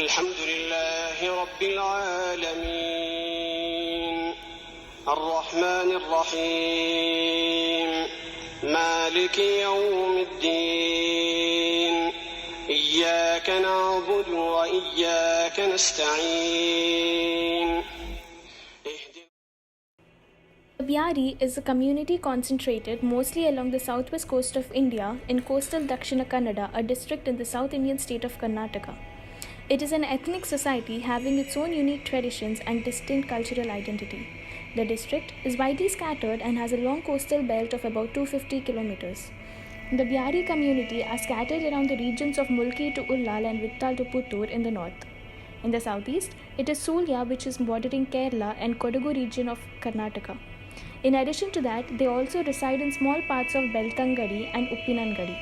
अल्हम्दुलिल्लाहि रब्बिल आलमीन अर्रहमानिर रहीम मालिकि यौमिद्दीन इय्याक नअबुदु व इय्याक नस्तईन. The Byari is a community concentrated mostly along the southwest coast of India in coastal Dakshina Kannada, a district in the South Indian state of Karnataka. It is an ethnic society having its own unique traditions and distinct cultural identity. The district is widely scattered and has a long coastal belt of about 250 kilometers. The Byari community are scattered around the regions of Mulki to Ullal and Vittal to Puttur in the north. In the southeast, it is Sulya, which is bordering Kerala, and Kodagu region of Karnataka. In addition to that, they also reside in small parts of Beltangadi and Uppinangadi.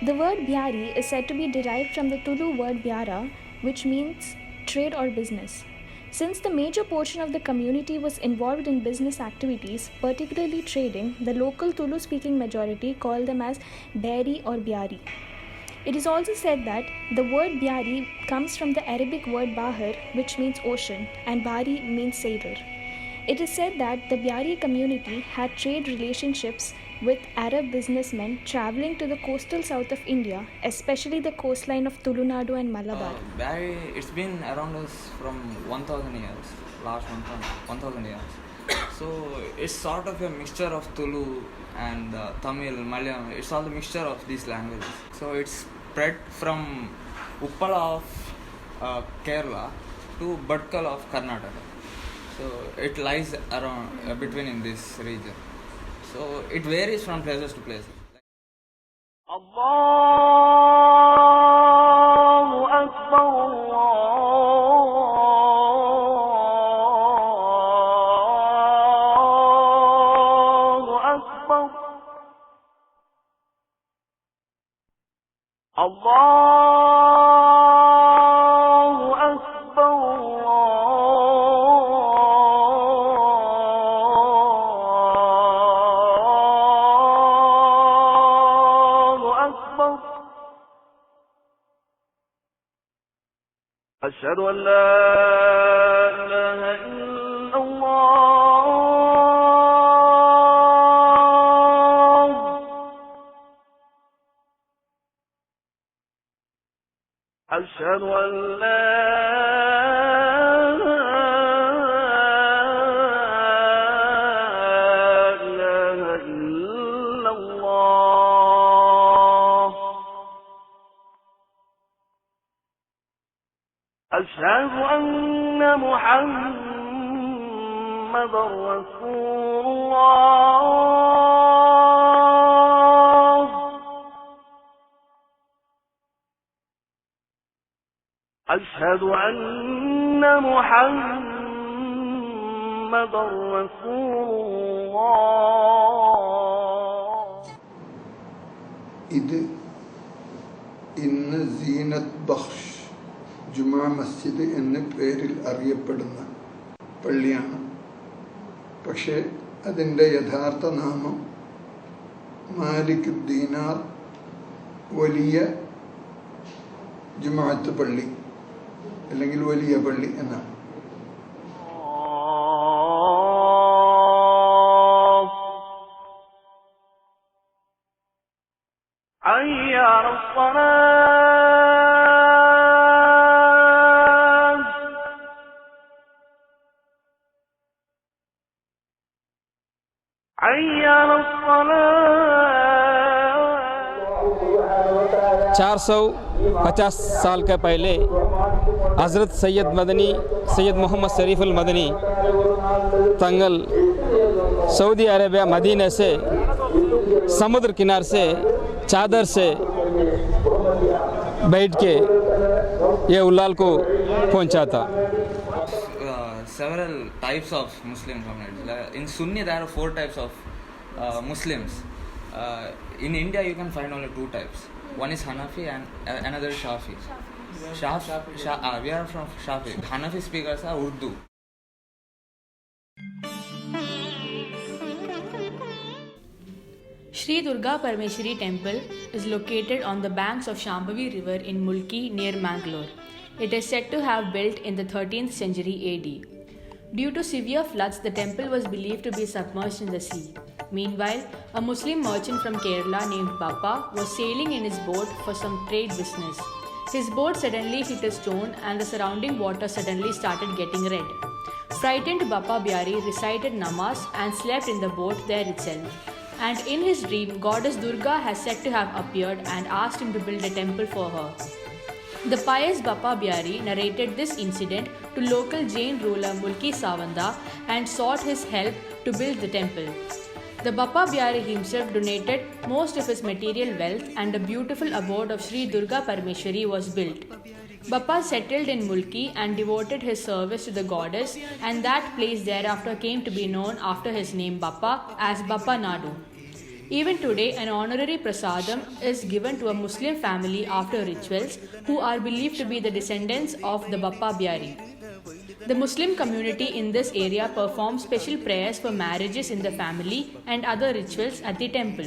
The word Byari is said to be derived from the Tulu word Byara, which means trade or business. Since the major portion of the community was involved in business activities, particularly trading, the local Tulu-speaking majority call them as Beri or Byari. It is also said that the word Byari comes from the Arabic word Bahar, which means ocean, and Bari means sailor. It is said that the Byari community had trade relationships with Arab businessmen traveling to the coastal south of India, especially the coastline of Tulunadu and Malabar. Byari, it's been around us from 1000 years, last 1000 years. So it's sort of a mixture of Tulu and Tamil, Malayalam. It's all a mixture of these languages. So it's spread from Uppala of Kerala to Bhatkal of Karnataka. So it lies around between in this region. So it varies from places to places. Allahu Akbar, Allahu Akbar, Allahu Akbar. أشهد أن لا إله إلا الله أشهد أن لا إله إلا الله أشهد أن محمدا رسول الله أشهد أن محمدا رسول الله. ഇത് ഇന്ന് സീനത്ത് ബഖ്ഷ് ജുമാ മസ്ജിദ് എന്ന പേരിൽ അറിയപ്പെടുന്ന പള്ളിയാണ്. പക്ഷേ അതിൻ്റെ യഥാർത്ഥ നാമം മാലിക് ദീനാർ വലിയ ജുമാഅത്ത് പള്ളി അല്ലെങ്കിൽ വലിയ പള്ളി എന്നാണ്. चार 450 साल के पहले हज़रत सैयद मोहम्मद शरीफुल मदनी तंगल सऊदी अरेबिया मदीने से समुद्र किनार से चादर से बैठ के ये उल्लाल को पहुंचा था. Several types of Muslim communities. In Sunni there are 4 types of Muslims. In India you can find only 2 types. One is Hanafi and another is Shafi. We are from Shafi. Hanafi speakers are Urdu. Sri Durga Parmeshwari temple is located on the banks of Shambhavi river in Mulki near Mangalore. It is said to have built in the 13th century AD. Due to severe floods, the temple was believed to be submerged in the sea. Meanwhile, a Muslim merchant from Kerala named Bappa was sailing in his boat for some trade business. His boat suddenly hit a stone and the surrounding water suddenly started getting red. Frightened, Bappa Byari recited namaz and slept in the boat there itself. And in his dream, goddess Durga has said to have appeared and asked him to build a temple for her. The pious Bappa Byari narrated this incident to local Jain ruler Mulki Savanda and sought his help to build the temple. The Bappa Byari himself donated most of his material wealth and a beautiful abode of Sri Durga Parmeshwari was built. Bappa settled in Mulki and devoted his service to the goddess, and that place thereafter came to be known after his name Bappa as Bappa Nadu. Even today, an honorary prasadam is given to a Muslim family after rituals who are believed to be the descendants of the Bappa Byari. The Muslim community in this area performs special prayers for marriages in the family and other rituals at the temple.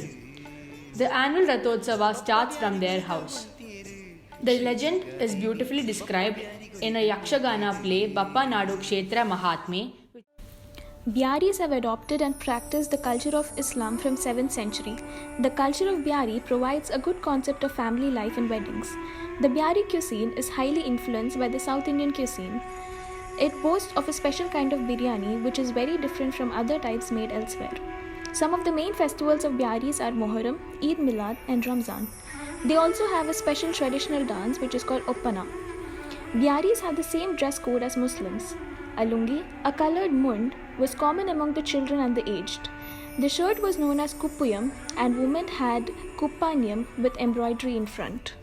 The annual Rathotsava starts from their house. The legend is beautifully described in a Yakshagana play, Bappa Nadu Kshetra Mahatme. Byaris have adopted and practiced the culture of Islam from 7th century. The culture of Byari provides a good concept of family life and weddings. The Byari cuisine is highly influenced by the South Indian cuisine. It boasts of a special kind of biryani which is very different from other types made elsewhere. Some of the main festivals of Byaris are Moharram, Eid Milad and Ramzan. They also have a special traditional dance which is called Oppana. Byaris have the same dress code as Muslims. A lungi, a coloured mund, was common among the children and the aged. The shirt was known as kuppuyam and women had kuppanyam with embroidery in front.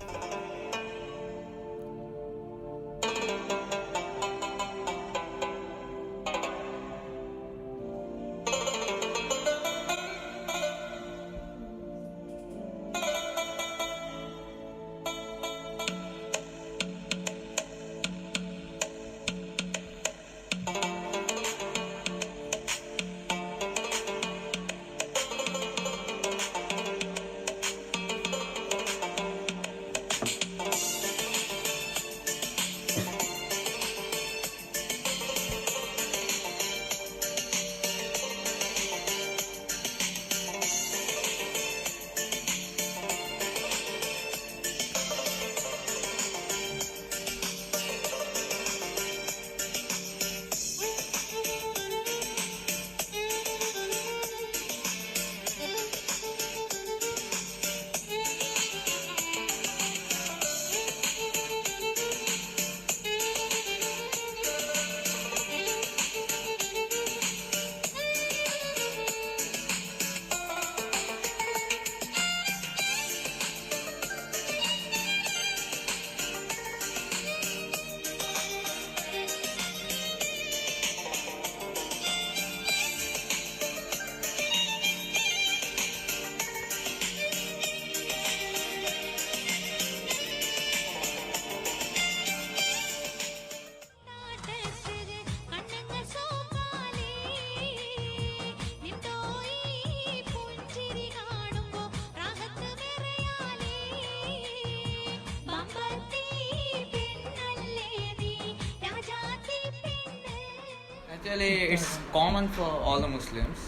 Actually, it's common for all the Muslims.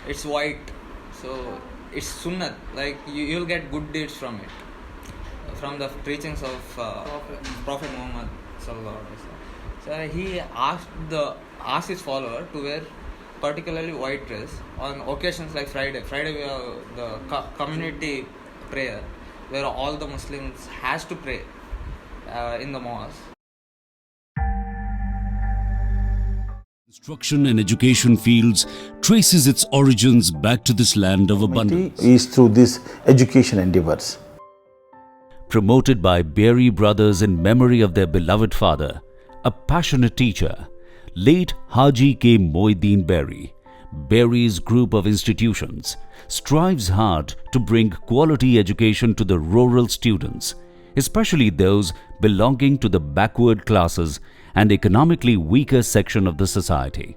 It's white, so it's sunnat. Like you'll get good deeds from it, from the preachings of Prophet Muhammad sallallahu alaihi wasallam. So he asked his follower to wear particularly white dress on occasions like Friday. Friday we have the community prayer where all the Muslims has to pray in the mosque. Instruction and education fields traces its origins back to this land of abundance. Is through this education endeavors. Promoted by Byari brothers in memory of their beloved father, a passionate teacher, late Haji K. Moiddin Byari, Byari's group of institutions strives hard to bring quality education to the rural students, especially those belonging to the backward classes and economically weaker section of the society.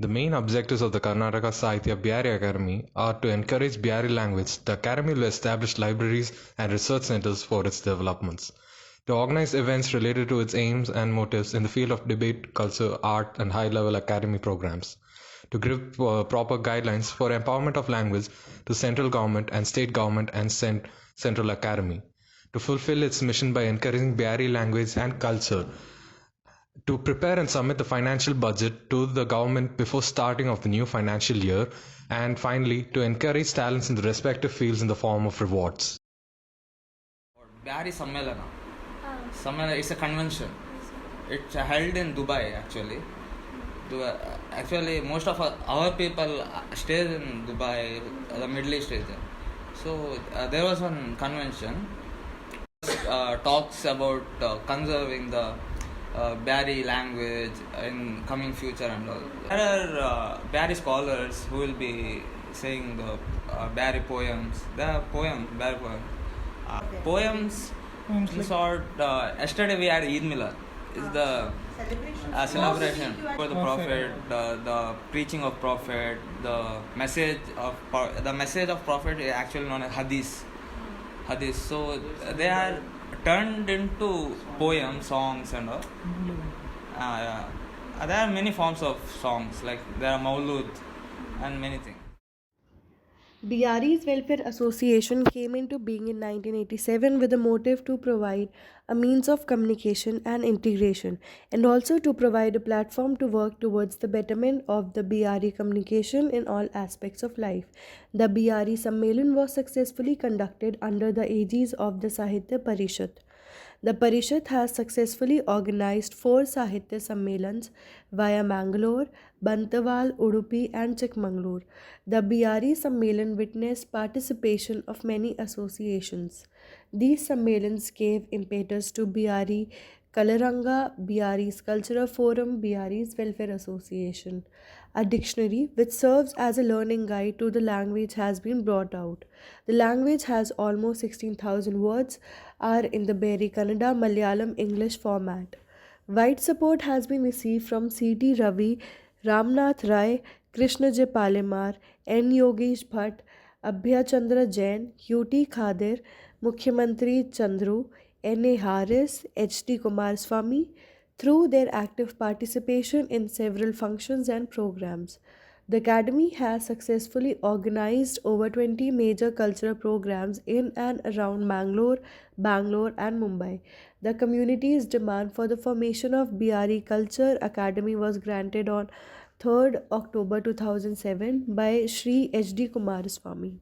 The main objectives of the Karnataka Sahitya Byari Academy are to encourage Byari language. The Academy will establish libraries and research centers for its developments. To organize events related to its aims and motives in the field of debate, culture, art, and high-level academy programs. To give proper guidelines for empowerment of language to central government and state government and central academy. To fulfill its mission by encouraging Byari language and culture. To prepare and submit the financial budget to the government before starting of the new financial year. And finally, to encourage talents in the respective fields in the form of rewards. Byari Sammelana. Sammelana is a convention. It's held in Dubai actually. Actually, most of our people stay in Dubai, the Middle East region. So there was one convention. Talks about conserving the Byari language in coming future and all. There are Byari scholars who will be saying the Byari poems. There are Byari poems. Poems, in short, yesterday we had Eid Milad. It's the celebration for the Prophet, the preaching of Prophet, the message of Prophet is actually known as Hadith. So they are turned into poems, songs and all. There are many forms of songs, like there are Maulud and many things. Byari's Welfare Association came into being in 1987 with a motive to provide a means of communication and integration, and also to provide a platform to work towards the betterment of the Byari communication in all aspects of life. The Byari Sammelan was successfully conducted under the aegis of the Sahitya Parishad. The Parishad has successfully organized 4 Sahitya Sammelans via Mangalore, Bantawal, Udupi and Chikmagalur. The Byari Sammelan witnessed participation of many associations. These Sammelans gave impetus to Byari Kalaranga, Byari's Cultural Forum, Byari's Welfare Association. A dictionary which serves as a learning guide to the language has been brought out. The language has almost 16,000 words are in the Byari Kannada, Malayalam, English format. Wide support has been received from C.T. Ravi, Ramnath Rai, Krishna J. Palemar, N. Yogesh Bhatt, Abhya Chandra Jain, U.T. Khadir, Mukhyamantri Chandru, N.A. Harris, H.D. Kumaraswamy, through their active participation in several functions and programs. The Academy has successfully organized over 20 major cultural programs in and around Bangalore and Mumbai. The community's demand for the formation of Byari Culture Academy was granted on 3rd October 2007 by Shri H.D. Kumaraswamy.